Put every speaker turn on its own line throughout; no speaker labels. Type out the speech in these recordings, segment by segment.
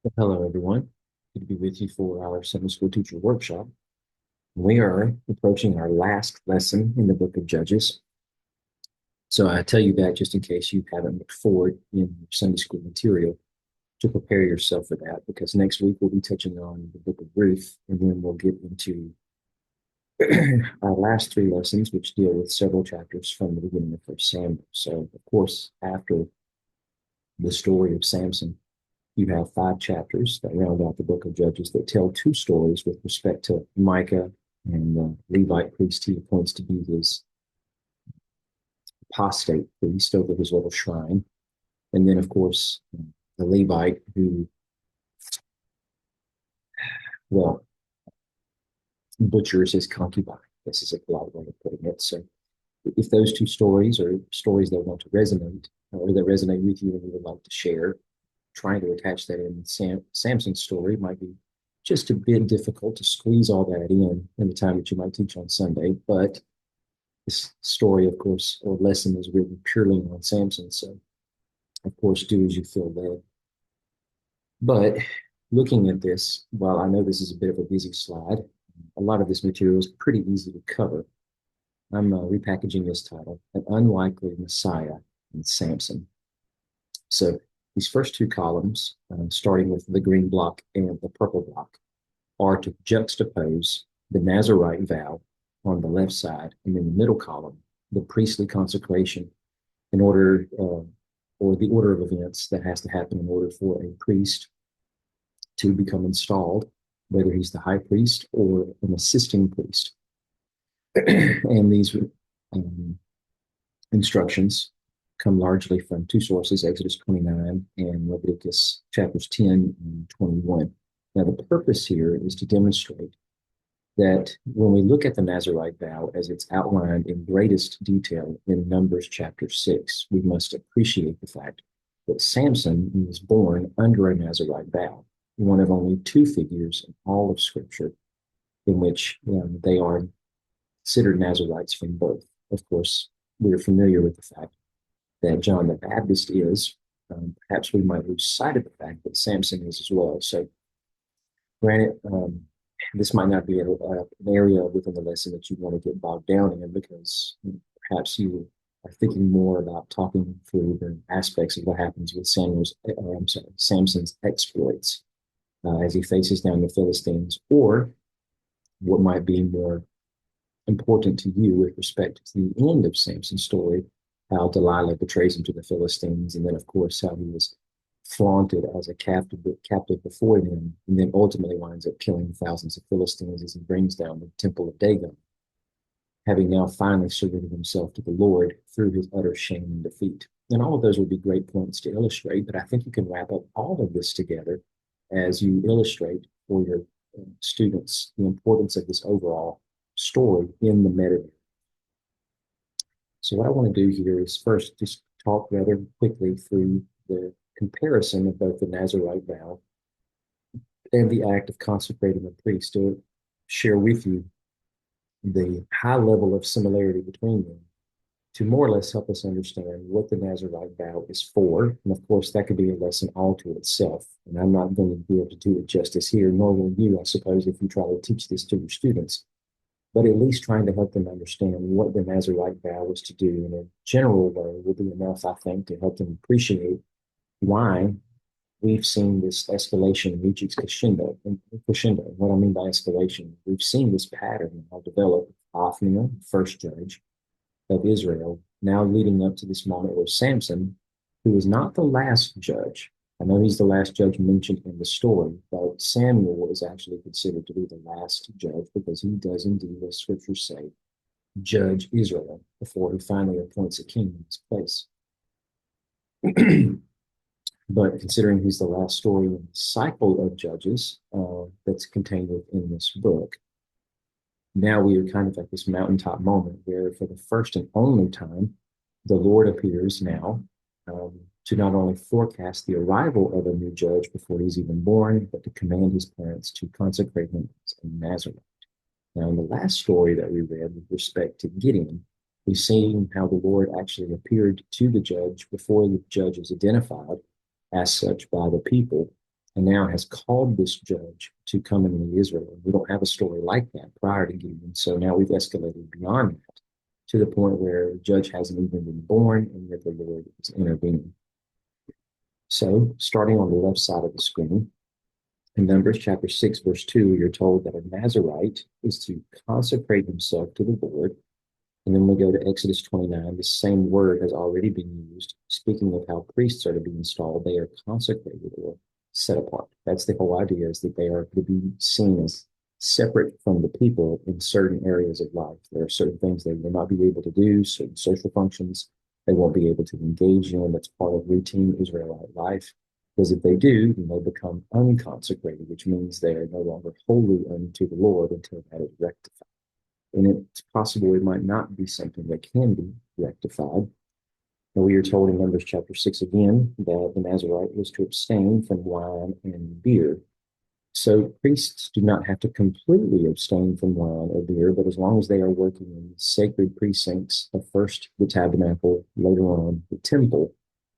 Well, hello, everyone. Good to be with you for our Sunday School Teacher Workshop. We are approaching our last lesson in the book of Judges. So I tell you that just in case you haven't looked forward in your Sunday School material to prepare yourself for that, because next week we'll be touching on the book of Ruth, and then we'll get into our last three lessons, which deal with several chapters from the beginning of First Samuel. So, of course, after the story of Samson, you have five chapters that round out the book of Judges that tell two stories with respect to Micah and the Levite priest he appoints to be his apostate priest over his little shrine. And then, of course, the Levite who, well, butchers his concubine. This is a polite way of putting it. So if those two stories are stories that want to resonate or that resonate with you and you would like to share, trying to attach that in Samson's story might be just a bit difficult to squeeze all that in the time that you might teach on Sunday. But this story, of course, or lesson is written purely on Samson. So, of course, do as you feel led. But looking at this, while I know this is a bit of a busy slide, a lot of this material is pretty easy to cover. I'm repackaging this title, An Unlikely Messiah in Samson. So these first two columns, starting with the green block and the purple block, are to juxtapose the Nazarite vow on the left side, and in the middle column, the priestly consecration in order, or the order of events that has to happen in order for a priest to become installed, whether he's the high priest or an assisting priest. And these instructions come largely from two sources, Exodus 29 and Leviticus chapters 10 and 21. Now, the purpose here is to demonstrate that when we look at the Nazarite vow as it's outlined in greatest detail in Numbers chapter 6, we must appreciate the fact that Samson was born under a Nazarite vow, one of only two figures in all of Scripture in which they are considered Nazarites from birth. Of course, we're familiar with the fact that John the Baptist is. Perhaps we might lose sight of the fact that Samson is as well. So, granted, this might not be an area within the lesson that you want to get bogged down in because perhaps you are thinking more about talking through the aspects of what happens with Samson's exploits as he faces down the Philistines, or what might be more important to you with respect to the end of Samson's story, how Delilah betrays him to the Philistines, and then, of course, how he was flaunted as a captive before them, and then ultimately winds up killing thousands of Philistines as he brings down the temple of Dagon, having now finally surrendered himself to the Lord through his utter shame and defeat. And all of those would be great points to illustrate, but I think you can wrap up all of this together as you illustrate for your students the importance of this overall story in the meta. So what I want to do here is first just talk rather quickly through the comparison of both the Nazarite vow and the act of consecrating a priest, to share with you the high level of similarity between them, to more or less help us understand what the Nazarite vow is for. And of course, that could be a lesson all to itself. And I'm not going to be able to do it justice here, nor will you, I suppose, if you try to teach this to your students. But at least trying to help them understand what the Nazarite vow is to do in a general way will be enough, I think, to help them appreciate why we've seen this escalation reach its crescendo. What I mean by escalation, we've seen this pattern now develop. Othniel, first judge of Israel, now leading up to this moment where Samson, who is not the last judge, I know he's the last judge mentioned in the story, but Samuel is actually considered to be the last judge because he does indeed, as scriptures say, judge Israel before he finally appoints a king in his place. But considering he's the last story in the cycle of judges that's contained within this book, now we are kind of at this mountaintop moment where, for the first and only time, the Lord appears now to not only forecast the arrival of a new judge before he's even born, but to command his parents to consecrate him as a Nazarite. Now, in the last story that we read with respect to Gideon, we've seen how the Lord actually appeared to the judge before the judge is identified as such by the people. and now has called this judge to come and lead Israel. We don't have a story like that prior to Gideon. So now we've escalated beyond that to the point where the judge hasn't even been born, and yet the Lord is intervening. So, starting on the left side of the screen, in Numbers chapter 6, verse 2, you're told that a Nazirite is to consecrate himself to the Lord. And then we go to Exodus 29. The same word has already been used, speaking of how priests are to be installed. They are consecrated or set apart. That's the whole idea, is that they are to be seen as separate from the people in certain areas of life. There are certain things they will not be able to do, certain social functions they won't be able to engage in. That's part of routine Israelite life. Because if they do, then they become unconsecrated, which means they are no longer holy unto the Lord until that is rectified. And it's possible it might not be something that can be rectified. And we are told in Numbers chapter 6 again that the Nazirite was to abstain from wine and beer. So priests do not have to completely abstain from wine or beer, but as long as they are working in sacred precincts of first the tabernacle, later on the temple,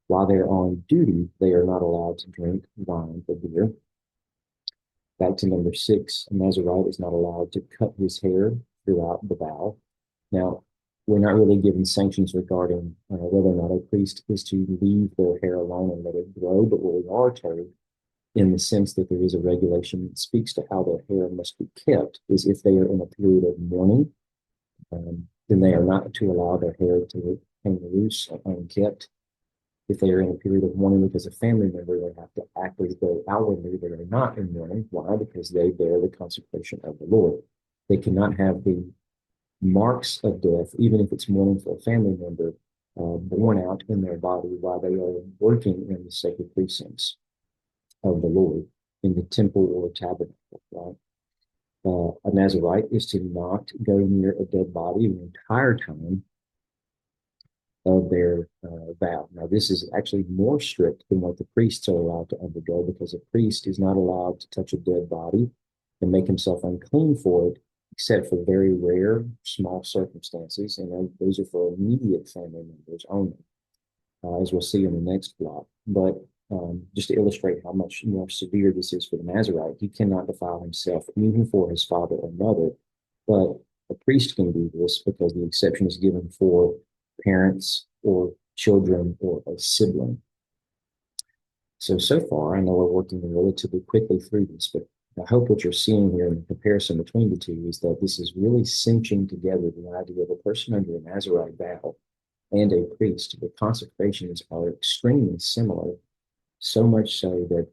while they're on duty, they are not allowed to drink wine or beer. Back to number 6, a Nazirite is not allowed to cut his hair throughout the vow. Now, we're not really given sanctions regarding whether or not a priest is to leave their hair alone and let it grow, but what we are told, in the sense that there is a regulation that speaks to how their hair must be kept, is if they are in a period of mourning, then they are not to allow their hair to hang loose or unkept. If they are in a period of mourning because a family member, they have to act as though outwardly they are not in mourning. Why? Because they bear the consecration of the Lord. They cannot have the marks of death, even if it's mourning for a family member, borne out in their body while they are working in the sacred precincts of the Lord in the temple or tabernacle. Right? A Nazirite is to not go near a dead body the entire time of their vow. Now, this is actually more strict than what the priests are allowed to undergo, because a priest is not allowed to touch a dead body and make himself unclean for it, except for very rare, small circumstances, and those are for immediate family members only, as we'll see in the next block. But just to illustrate how much more severe this is for the Nazirite, he cannot defile himself even for his father or mother, but a priest can do this because the exception is given for parents or children or a sibling. So far, I know we're working relatively quickly through this, but I hope what you're seeing here in the comparison between the two is that this is really cinching together the idea of a person under a Nazirite vow and a priest. The consecrations are extremely similar, so much so that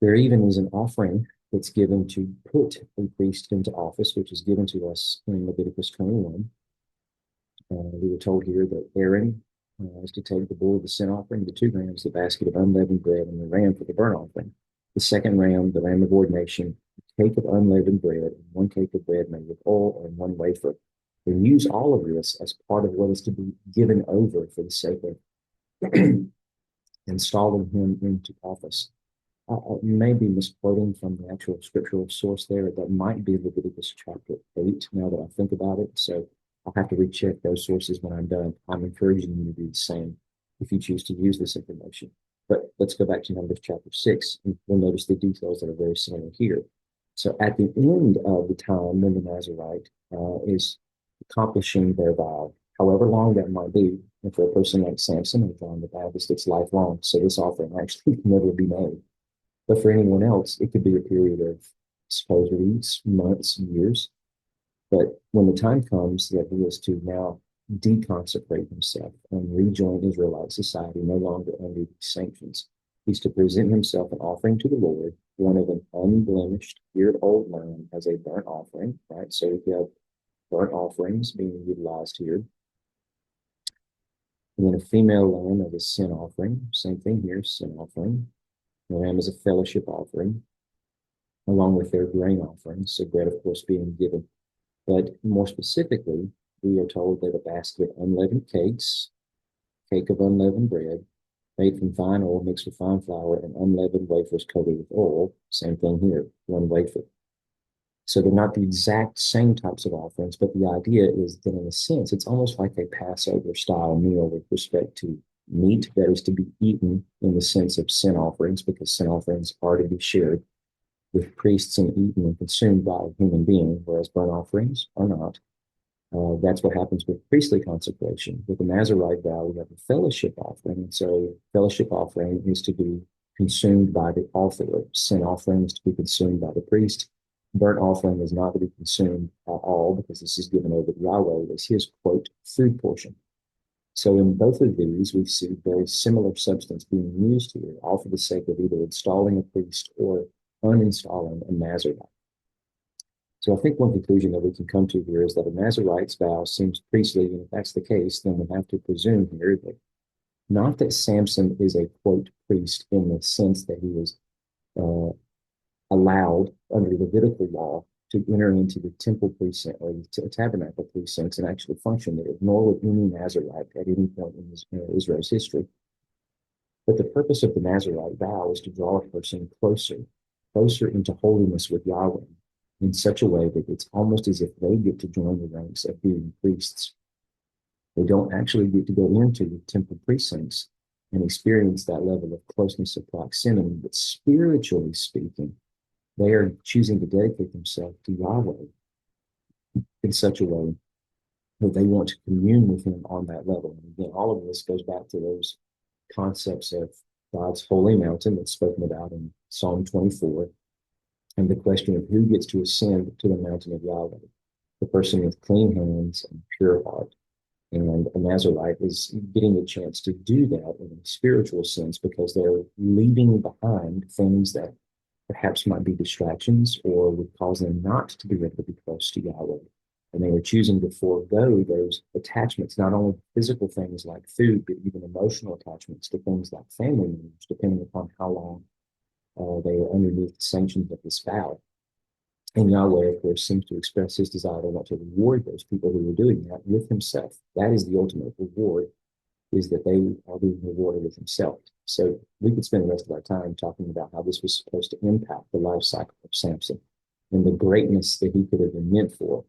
there even is an offering that's given to put a priest into office, which is given to us in Leviticus 21. We were told here that Aaron is to take the bull of the sin offering, the 2 rams, the basket of unleavened bread, and the ram for the burnt offering. The second ram, the lamb of ordination, a cake of unleavened bread, and 1 cake of bread made with oil, and 1 wafer. They use all of this as part of what is to be given over for the sake of installing him into office. I may be misquoting from the actual scriptural source there. That might be Leviticus chapter 8, now that I think about it. So I'll have to recheck those sources when I'm done. I'm encouraging you to do the same if you choose to use this information. But let's go back to Numbers chapter 6, and we'll notice the details that are very similar here. So at the end of the time when the Nazirite is accomplishing their vow, however long that might be, and for a person like Samson or John the Baptist, it's lifelong. So this offering actually can never be made. But for anyone else, it could be a period of supposedly weeks, months, years. But when the time comes that he is to now deconsecrate himself and rejoin Israelite society, no longer under these sanctions, he's to present himself an offering to the Lord, one of an unblemished, year-old lamb as a burnt offering, right? So we have burnt offerings being utilized here. And then a female lamb as a sin offering. Same thing here, sin offering. The lamb is a fellowship offering, along with their grain offerings. So bread, of course, being given. But more specifically, we are told that a basket of unleavened cakes, cake of unleavened bread, made from fine oil mixed with fine flour, and unleavened wafers coated with oil. Same thing here, 1 wafer. So they're not the exact same types of offerings, but the idea is that in a sense, it's almost like a Passover style meal with respect to meat that is to be eaten in the sense of sin offerings, because sin offerings are to be shared with priests and eaten and consumed by a human being, whereas burnt offerings are not. That's what happens with priestly consecration. With the Nazarite vow, we have a fellowship offering. And so, fellowship offering is to be consumed by the offerer. Sin offering is to be consumed by the priest. Burnt offering is not to be consumed at all, because this is given over to Yahweh as his, quote, food portion. So in both of these, we see very similar substance being used here, all for the sake of either installing a priest or uninstalling a Nazarite. So I think one conclusion that we can come to here is that a Nazarite's vow seems priestly, and if that's the case, then we have to presume here that not that Samson is a, quote, priest in the sense that he was uh, allowed under the Levitical law to enter into the temple precinct or the tabernacle precincts and actually function there, nor would any Nazarite at any point in Israel's history. But the purpose of the Nazarite vow is to draw a person closer into holiness with Yahweh in such a way that it's almost as if they get to join the ranks of being priests. They don't actually get to go into the temple precincts and experience that level of closeness of proximity, but spiritually speaking, they are choosing to dedicate themselves to Yahweh in such a way that they want to commune with him on that level. And again, all of this goes back to those concepts of God's holy mountain that's spoken about in Psalm 24, and the question of who gets to ascend to the mountain of Yahweh, the person with clean hands and pure heart. And a Nazarite is getting a chance to do that in a spiritual sense because they're leaving behind things that perhaps might be distractions or would cause them not to be able to be close to Yahweh. And they are choosing to forego those attachments, not only physical things like food, but even emotional attachments to things like family members, depending upon how long they are underneath the sanctions of this vow. And Yahweh, of course, seems to express his desire to want to reward those people who are doing that with himself. That is the ultimate reward, is that they are being rewarded with himself. So we could spend the rest of our time talking about how this was supposed to impact the life cycle of Samson and the greatness that he could have been meant for,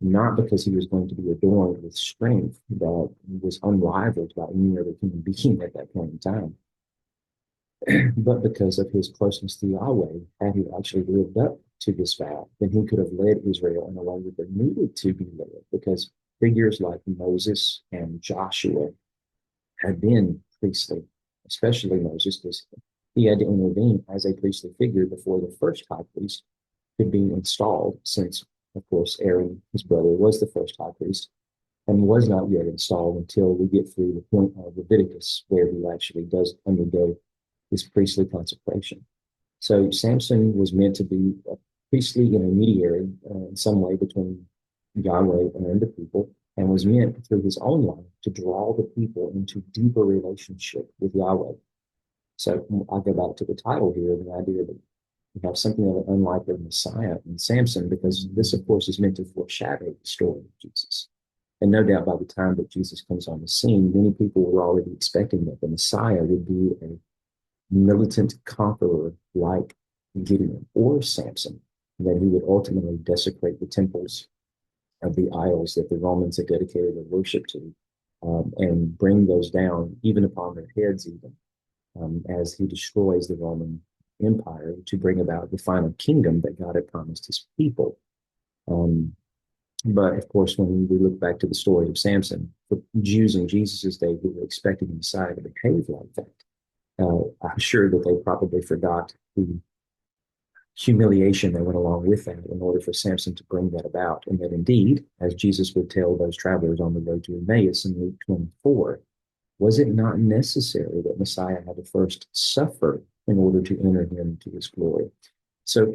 not because he was going to be adorned with strength that was unrivaled by any other human being at that point in time, but because of his closeness to Yahweh. Had he actually lived up to this vow, then he could have led Israel in a way that they needed to be led, because figures like Moses and Joshua had been priestly, especially Moses, because he had to intervene as a priestly figure before the first high priest could be installed, since, of course, Aaron, his brother, was the first high priest and was not yet installed until we get through the point of Leviticus, where he actually does undergo this priestly consecration. So Samson was meant to be a priestly intermediary in some way between Yahweh and the people, and was meant through his own life to draw the people into deeper relationship with Yahweh. So I'll go back to the title here, the idea that we have something of an unlikely Messiah in Samson, because this, of course, is meant to foreshadow the story of Jesus. And no doubt by the time that Jesus comes on the scene, many people were already expecting that the Messiah would be a militant conqueror like Gideon or Samson, that he would ultimately desecrate the temples of the idols that the Romans had dedicated their worship to, and bring those down even upon their heads, even as he destroys the Roman Empire to bring about the final kingdom that God had promised his people. But of course, when we look back to the story of Samson, the Jews in Jesus' day who were expecting the Messiah to behave like that, I'm sure that they probably forgot the humiliation that went along with that in order for Samson to bring that about. And that indeed, as Jesus would tell those travelers on the road to Emmaus in Luke 24, was it not necessary that Messiah had to first suffer in order to enter him to his glory? So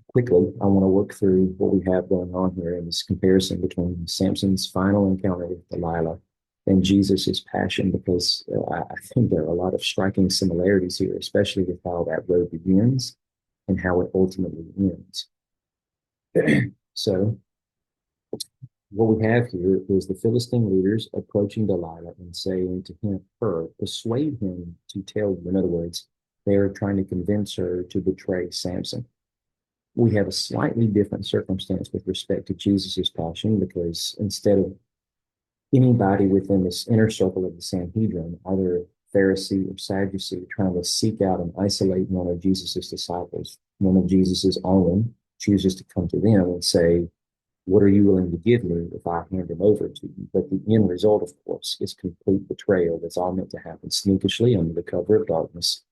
quickly, I want to work through what we have going on here in this comparison between Samson's final encounter with Delilah and Jesus's passion, because I think there are a lot of striking similarities here, especially with how that road begins and how it ultimately ends. So what we have here is the Philistine leaders approaching Delilah and saying to her, persuade him to tell you. In other words, they are trying to convince her to betray Samson. We have a slightly different circumstance with respect to Jesus's passion, because instead of anybody within this inner circle of the Sanhedrin, either Pharisee or Sadducee, trying to seek out and isolate one of Jesus's disciples, one of Jesus's own, chooses to come to them and say, what are you willing to give me if I hand him over to you? But the end result, of course, is complete betrayal that's all meant to happen sneakishly under the cover of darkness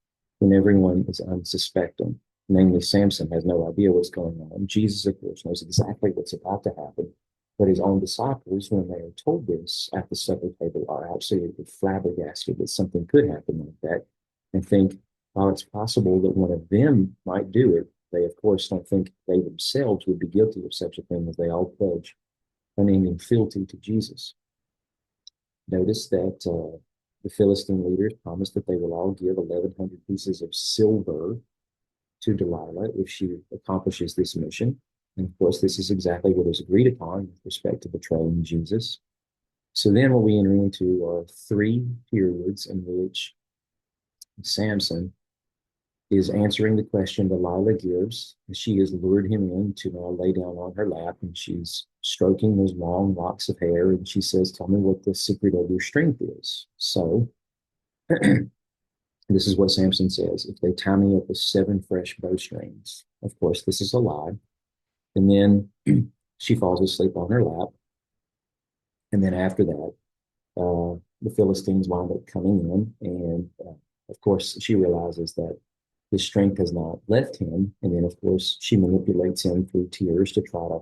when everyone is unsuspecting. Namely, Samson has no idea what's going on. Jesus, of course, knows exactly what's about to happen. But his own disciples, when they are told this at the supper table, are absolutely flabbergasted that something could happen like that and think, while it's possible that one of them might do it, they, of course, don't think they themselves would be guilty of such a thing as they all pledge unending fealty to Jesus. Notice that the Philistine leaders promised that they will all give 1,100 pieces of silver to Delilah if she accomplishes this mission. And of course, this is exactly what is agreed upon with respect to betraying Jesus. So then what we enter into are three periods in which Samson is answering the question Delilah gives. She has lured him in to now lay down on her lap, and she's stroking his long locks of hair, and she says, tell me what the secret of your strength is. So this is what Samson says. If they tie me up with 7 fresh bowstrings, of course, this is a lie. And then she falls asleep on her lap. And then after that, the Philistines wind up coming in. And of course, she realizes that his strength has not left him. And then, of course, she manipulates him through tears to try to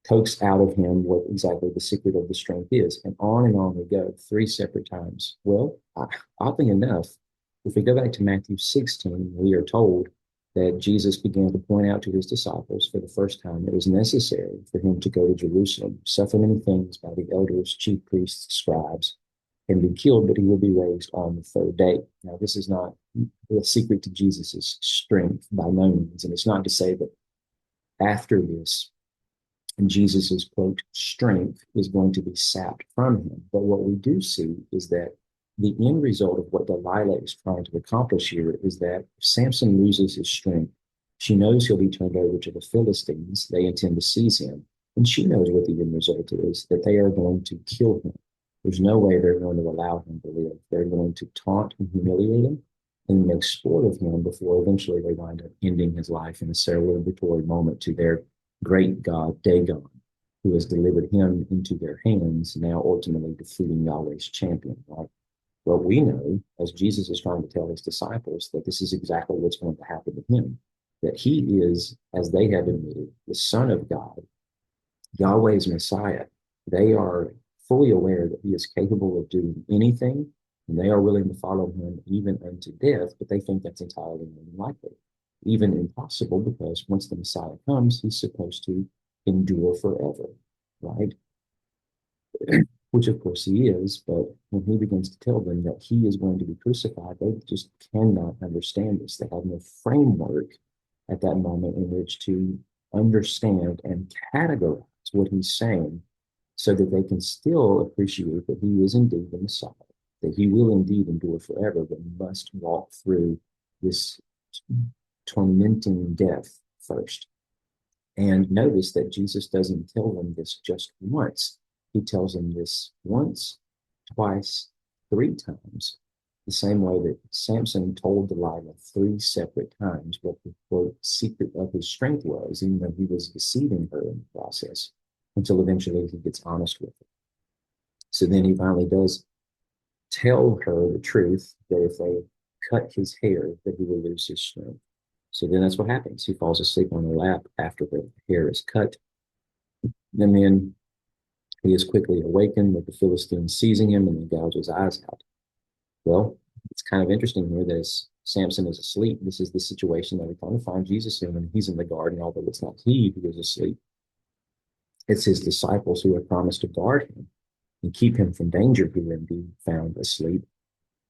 coax out of him what exactly the secret of the strength is. And on we go 3 separate times. Well, oddly enough, if we go back to Matthew 16, we are told that Jesus began to point out to his disciples for the first time it was necessary for him to go to Jerusalem, suffer many things by the elders, chief priests, scribes, and be killed, but he will be raised on the 3rd day. Now, this is not the secret to Jesus's strength by no means. And it's not to say that after this, Jesus's quote, strength is going to be sapped from him. But what we do see is that the end result of what Delilah is trying to accomplish here is that if Samson loses his strength, she knows he'll be turned over to the Philistines. They intend to seize him. And she knows what the end result is, that they are going to kill him. There's no way they're going to allow him to live. They're going to taunt and humiliate him and make sport of him before eventually they wind up ending his life in a celebratory moment to their great god, Dagon, who has delivered him into their hands, now ultimately defeating Yahweh's champion, right? Well, we know, as Jesus is trying to tell his disciples, that this is exactly what's going to happen to him, that he is, as they have admitted, the Son of God, Yahweh's Messiah. They are fully aware that he is capable of doing anything, and they are willing to follow him even unto death, but they think that's entirely unlikely, even impossible, because once the Messiah comes, he's supposed to endure forever, right? Which of course he is, but when he begins to tell them that he is going to be crucified, they just cannot understand this. They have no framework at that moment in which to understand and categorize what he's saying so that they can still appreciate that he is indeed the Messiah, that he will indeed endure forever, but must walk through this tormenting death first. And notice that Jesus doesn't tell them this just once. He tells them this once, twice, 3 times, the same way that Samson told Delilah 3 separate times what the quote secret of his strength was, even though he was deceiving her in the process, until eventually he gets honest with her. So then he finally does tell her the truth that if they cut his hair, that he will lose his strength. So then that's what happens. He falls asleep on her lap after the hair is cut. And then he is quickly awakened with the Philistines seizing him and they gouge his eyes out. Well, it's kind of interesting here that as Samson is asleep, this is the situation that we kind of find Jesus in when he's in the garden, although it's not he who is asleep. It's his disciples who have promised to guard him and keep him from danger who will be found asleep.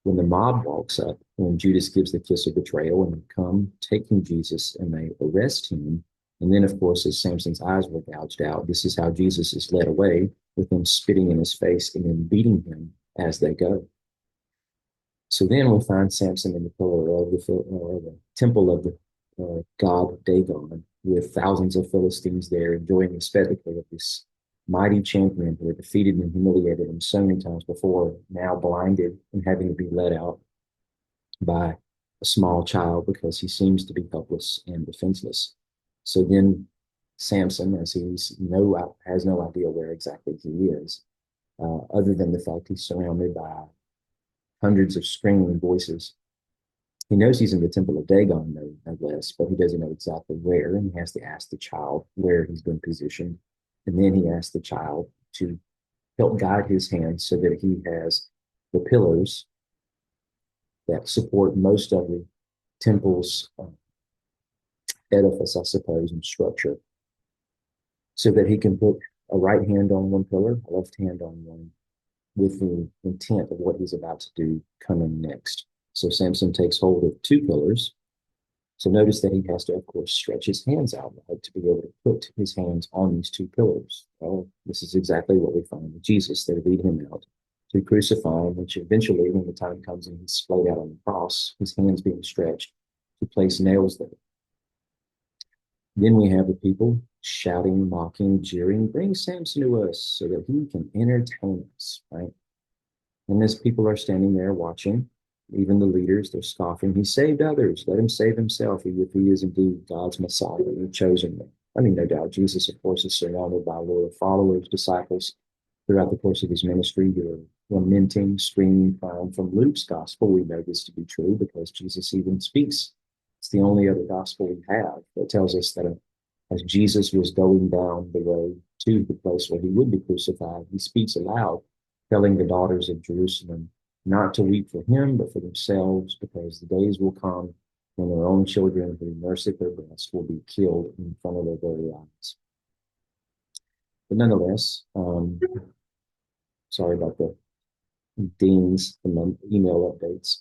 When the mob walks up, when Judas gives the kiss of betrayal and they come taking Jesus and they arrest him, and then, of course, as Samson's eyes were gouged out, this is how Jesus is led away, with them spitting in his face and then beating him as they go. So then we find Samson in the pillar of the temple of the god Dagon, with thousands of Philistines there enjoying the spectacle of this mighty champion who had defeated and humiliated him so many times before, now blinded and having to be led out by a small child because he seems to be helpless and defenseless. So then Samson, as has no idea where exactly he is, other than the fact he's surrounded by hundreds of screaming voices. He knows he's in the temple of Dagon, no less, but he doesn't know exactly where, and he has to ask the child where he's been positioned. And then he asks the child to help guide his hands so that he has the pillars that support most of the temple's edifice, I suppose, and structure, so that he can put a right hand on one pillar, a left hand on one, with the intent of what he's about to do coming next. So Samson takes hold of two pillars. So notice that he has to, of course, stretch his hands out to be able to put his hands on these two pillars. Well, this is exactly what we find with Jesus. They lead him out to crucify him, which eventually, when the time comes and he's splayed out on the cross, his hands being stretched to place nails there. Then we have the people shouting, mocking, jeering, bring Samson to us so that he can entertain us, right? And as people are standing there watching, even the leaders, they're scoffing. He saved others. Let him save himself if he is indeed God's Messiah, the chosen one. I mean, no doubt, Jesus, of course, is surrounded by loyal followers, disciples throughout the course of his ministry who are lamenting, screaming, crying. From Luke's gospel, we know this to be true because Jesus even speaks. It's the only other gospel we have that tells us that as Jesus was going down the road to the place where he would be crucified, he speaks aloud, telling the daughters of Jerusalem not to weep for him, but for themselves, because the days will come when their own children who nurse at their breast will be killed in front of their very eyes. But nonetheless, sorry about the dings from email updates.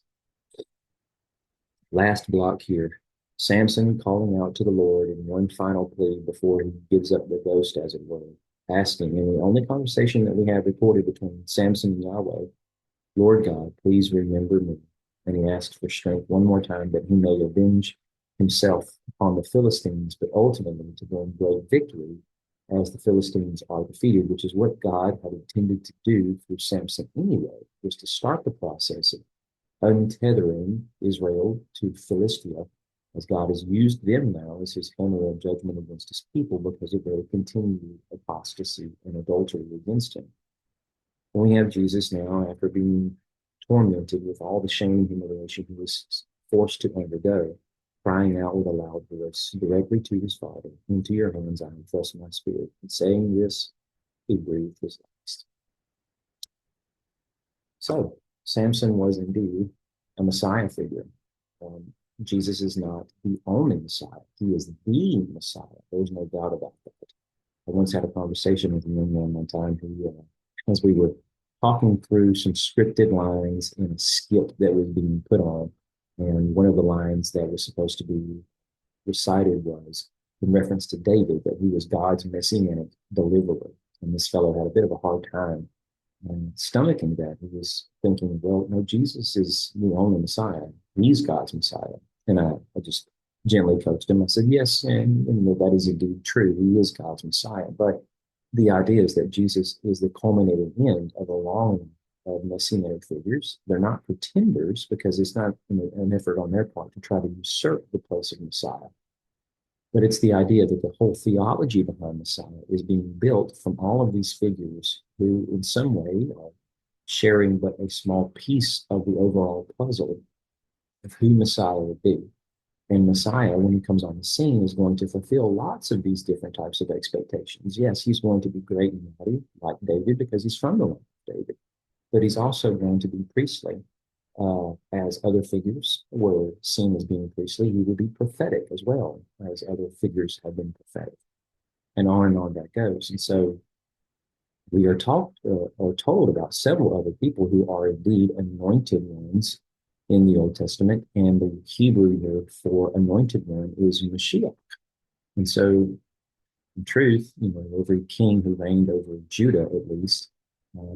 Last block here. Samson calling out to the Lord in one final plea before he gives up the ghost, as it were, asking, in the only conversation that we have recorded between Samson and Yahweh, Lord God, please remember me. And he asks for strength one more time that he may avenge himself upon the Philistines, but ultimately to bring great victory as the Philistines are defeated, which is what God had intended to do through Samson anyway, was to start the process of untethering Israel to Philistia, as God has used them now as his hammer of judgment against his people because of their continued apostasy and adultery against him. And we have Jesus now, after being tormented with all the shame and humiliation he was forced to undergo, crying out with a loud voice directly to his Father, into your hands I entrust my spirit. And saying this, he breathed his last. So Samson was indeed a Messiah figure. Jesus is not the only Messiah. He is the Messiah. There's no doubt about that. I once had a conversation with a young man one time who, as we were talking through some scripted lines in a skit that was being put on, and one of the lines that was supposed to be recited was in reference to David, that he was God's messianic deliverer. And this fellow had a bit of a hard time stomaching that. He was thinking, well, no, Jesus is the only Messiah. He's God's Messiah. And I just gently coached him. I said, yes, and that is indeed true. He is God's Messiah. But the idea is that Jesus is the culminating end of a long line of messianic figures. They're not pretenders because it's not an effort on their part to try to usurp the place of Messiah. But it's the idea that the whole theology behind Messiah is being built from all of these figures who, in some way, are sharing but a small piece of the overall puzzle of who Messiah would be. And Messiah, when he comes on the scene, is going to fulfill lots of these different types of expectations. Yes, he's going to be great and mighty, like David, because he's from the line of David. But he's also going to be priestly. As other figures were seen as being priestly, he would be prophetic as well, as other figures have been prophetic. And on that goes. And so we are taught or told about several other people who are indeed anointed ones in the Old Testament, and the Hebrew word for anointed one is Mashiach. And so, in truth, every king who reigned over Judah, at least,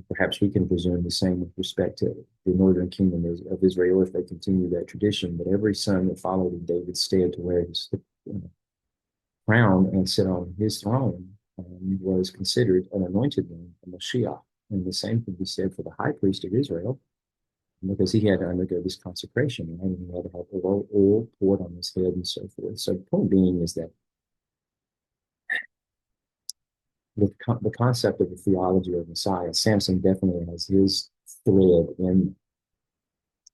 perhaps we can presume the same with respect to the northern kingdom of Israel if they continue that tradition. But every son that followed in David's stead to wear his crown and sit on his throne was considered an anointed one, a Mashiach. And the same can be said for the high priest of Israel, because he had to undergo this consecration, right? And he had to have oil poured on his head and so forth. So the point being is that with the concept of the theology of Messiah, Samson definitely has his thread in,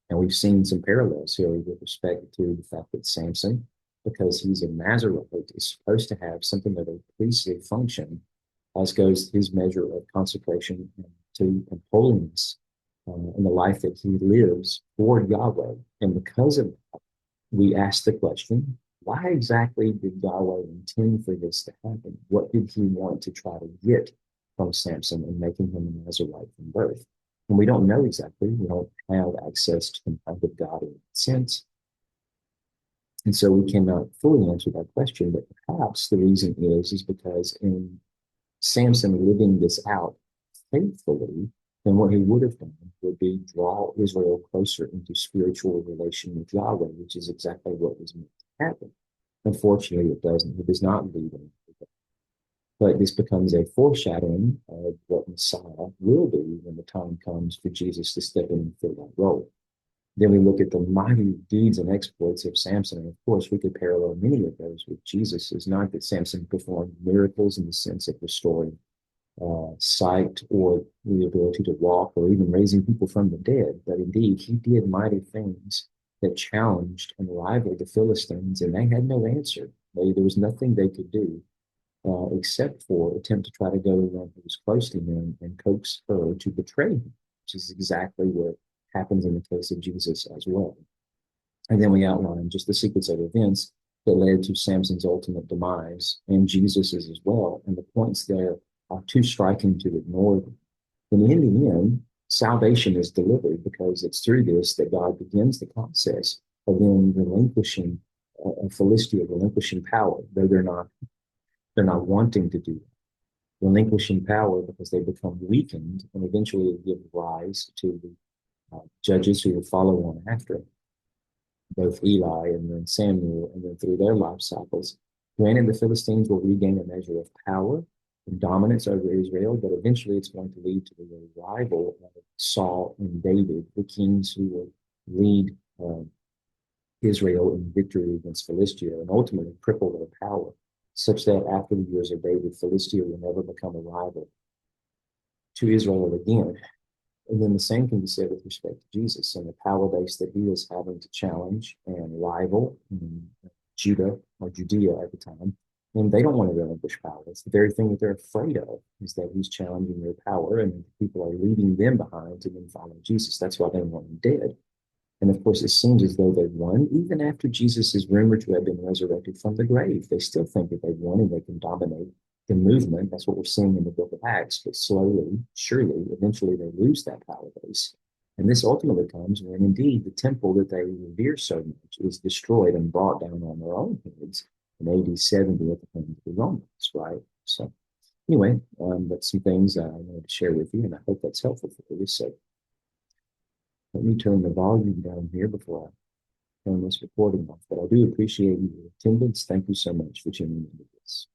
and we've seen some parallels here with respect to the fact that Samson, because he's a Nazarite, is supposed to have something of a priestly function, as goes his measure of consecration and holiness in the life that he lives for Yahweh. And because of that, we ask the question, why exactly did Yahweh intend for this to happen? What did he want to try to get from Samson in making him a Nazarite from birth? And we don't know exactly. We don't have access to the mind of God in that sense. And so we cannot fully answer that question, but perhaps the reason is because in Samson living this out faithfully, then what he would have done would be draw Israel closer into spiritual relation with Yahweh, which is exactly what was meant to happen. Unfortunately, it doesn't. It does not lead anywhere. But this becomes a foreshadowing of what Messiah will be when the time comes for Jesus to step in and fill that role. Then we look at the mighty deeds and exploits of Samson. And of course, we could parallel many of those with Jesus. It's not that Samson performed miracles in the sense of restoring sight or the ability to walk or even raising people from the dead, but indeed, he did mighty things that challenged and rivaled the Philistines, and they had no answer. There was nothing they could do except for attempt to try to go to one who was close to him and coax her to betray him, which is exactly what happens in the case of Jesus as well. And then we outline just the sequence of events that led to Samson's ultimate demise and Jesus's as well. And the points there are too striking to ignore them. And in the end, salvation is delivered because it's through this that God begins the process of then relinquishing Philistia, relinquishing power, though they're not wanting to do that. Relinquishing power because they become weakened and eventually give rise to the judges who will follow on after both Eli and then Samuel, and then through their life cycles. Granted, the Philistines will regain a measure of power and dominance over Israel, but eventually it's going to lead to the arrival of Saul and David, the kings who will lead Israel in victory against Philistia and ultimately cripple their power, such that after the years of David, Philistia will never become a rival to Israel again. And then the same can be said with respect to Jesus and the power base that he is having to challenge and rival in Judah or Judea at the time. And they don't want to relinquish power. It's the very thing that they're afraid of, is that he's challenging their power and people are leaving them behind to then follow Jesus. That's why they want him dead. And of course, it seems as though they've won. Even after Jesus is rumored to have been resurrected from the grave, they still think that they've won and they can dominate the movement. That's what we're seeing in the book of Acts. But slowly, surely, eventually they lose that power base. And this ultimately comes when indeed the temple that they revere so much is destroyed and brought down on their own heads in AD 70 at the hands of the Romans, right? So anyway, that's some things I wanted to share with you, and I hope that's helpful for you. So let me turn the volume down here before I turn this recording off. But I do appreciate your attendance. Thank you so much for tuning into this.